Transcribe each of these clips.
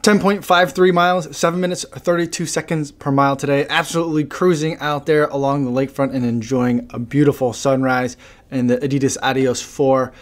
10.53 miles, 7 minutes, 32 seconds per mile today. Absolutely cruising out there along the lakefront and enjoying a beautiful sunrise in the Adidas Adios 4.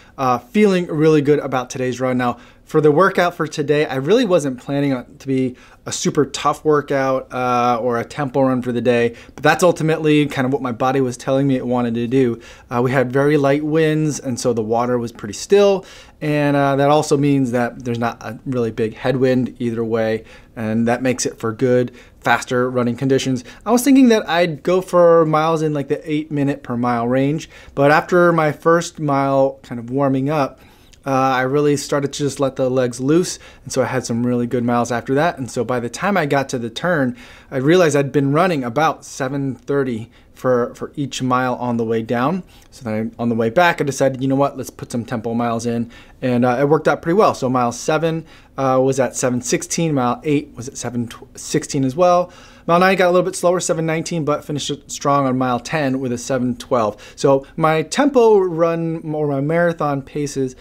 Feeling really good about today's run. Now, for the workout for today, I really wasn't planning on it to be a super tough workout or a tempo run for the day, but that's ultimately kind of what my body was telling me it wanted to do. We had very light winds, and so the water was pretty still, and that also means that there's not a really big headwind either way, and that makes it for good, faster running conditions. I was thinking that I'd go for miles in like the 8-minute per mile range, but after my first mile kind of warming up, I really started to just let the legs loose, and so I had some really good miles after that. And so by the time I got to the turn, I realized I'd been running about 7:30 for each mile on the way down. So then on the way back, I decided, you know what, let's put some tempo miles in, and it worked out pretty well. So mile 7 was at 7:16, mile 8 was at 7:16 as well. Mile 9 got a little bit slower, 7:19, but finished strong on mile 10 with a 7:12. So my tempo run, or my marathon paces,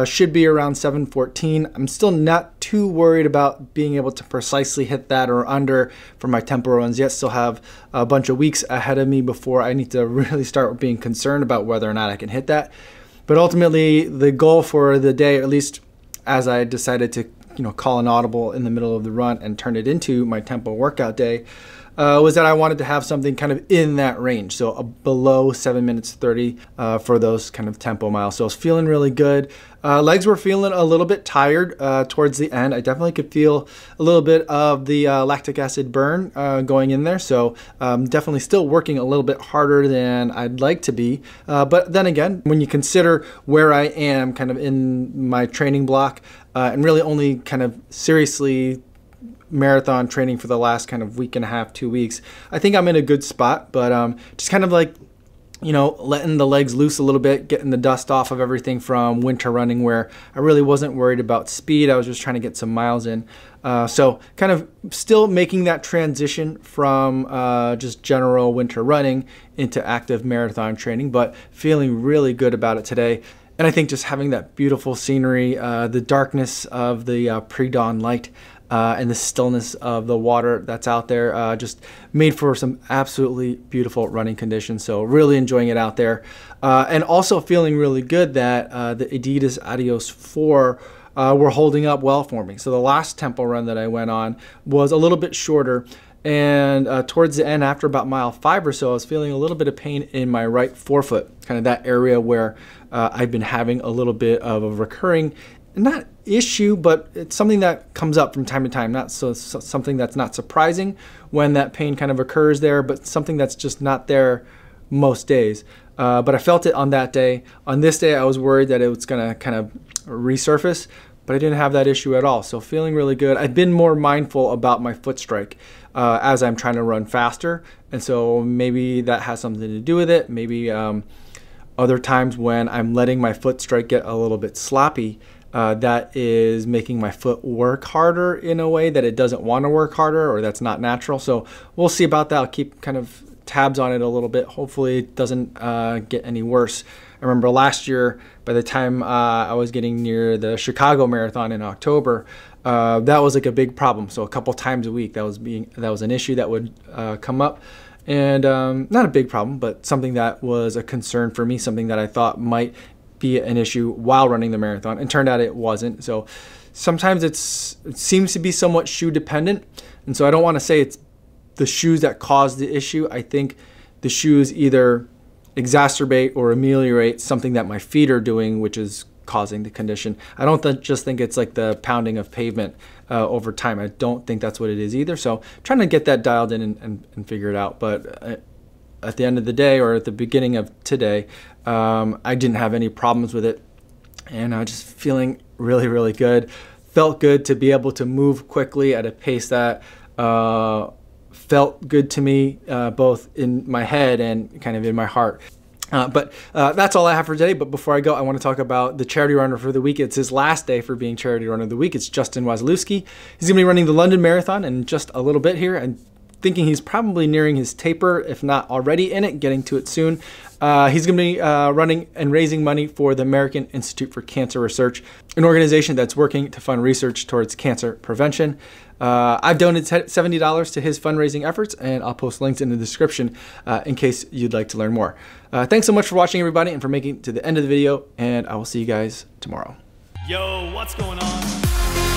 should be around 7:14. I'm still not too worried about being able to precisely hit that or under for my tempo runs yet. Still have a bunch of weeks ahead of me before I need to really start being concerned about whether or not I can hit that. But ultimately, the goal for the day, at least as I decided to call an audible in the middle of the run and turn it into my tempo workout day, was that I wanted to have something kind of in that range. So below 7 minutes 30 for those kind of tempo miles. So I was feeling really good. Legs were feeling a little bit tired towards the end. I definitely could feel a little bit of the lactic acid burn going in there. So definitely still working a little bit harder than I'd like to be. But then again, when you consider where I am kind of in my training block, and really only kind of seriously marathon training for the last kind of week and a half, 2 weeks, I think I'm in a good spot. But just kind of like, letting the legs loose a little bit, getting the dust off of everything from winter running, where I really wasn't worried about speed. I was just trying to get some miles in. So kind of still making that transition from just general winter running into active marathon training, but feeling really good about it today. And I think just having that beautiful scenery, the darkness of the pre-dawn light, and the stillness of the water that's out there just made for some absolutely beautiful running conditions. So really enjoying it out there. And also feeling really good that the Adidas Adios 4 were holding up well for me. So the last tempo run that I went on was a little bit shorter. And towards the end, after about mile 5 or so, I was feeling a little bit of pain in my right forefoot, kind of that area where I've been having a little bit of a recurring, not issue, but it's something that comes up from time to time. Not so something that's not surprising when that pain kind of occurs there, but something that's just not there most days. But I felt it on that day. On this day, I was worried that it was going to kind of resurface, but I didn't have that issue at all. So feeling really good. I've been more mindful about my foot strike as I'm trying to run faster. And so maybe that has something to do with it. Maybe other times when I'm letting my foot strike get a little bit sloppy, that is making my foot work harder in a way that it doesn't want to work harder, or that's not natural. So we'll see about that. I'll keep kind of tabs on it a little bit. Hopefully it doesn't get any worse. I remember last year, by the time I was getting near the Chicago Marathon in October, that was like a big problem. So a couple times a week, that was an issue that would come up. And not a big problem, but something that was a concern for me, something that I thought might be an issue while running the marathon, and turned out it wasn't. So sometimes it seems to be somewhat shoe dependent, and so I don't want to say it's the shoes that cause the issue. I think the shoes either exacerbate or ameliorate something that my feet are doing, which is causing the condition. I don't just think it's like the pounding of pavement over time. I don't think that's what it is either. So trying to get that dialed in and figure it out. But at the end of the day, or at the beginning of today, I didn't have any problems with it, and just feeling really, really good. Felt good to be able to move quickly at a pace that felt good to me, both in my head and kind of in my heart. But that's all I have for today. But before I go, I want to talk about the charity runner for the week. It's his last day for being charity runner of the week. It's Justin Wasielewski. He's going to be running the London Marathon in just a little bit here, and thinking he's probably nearing his taper, if not already in it, getting to it soon. He's going to be running and raising money for the American Institute for Cancer Research, an organization that's working to fund research towards cancer prevention. I've donated $70 to his fundraising efforts, and I'll post links in the description in case you'd like to learn more. Thanks so much for watching, everybody, and for making it to the end of the video, and I will see you guys tomorrow. Yo, what's going on?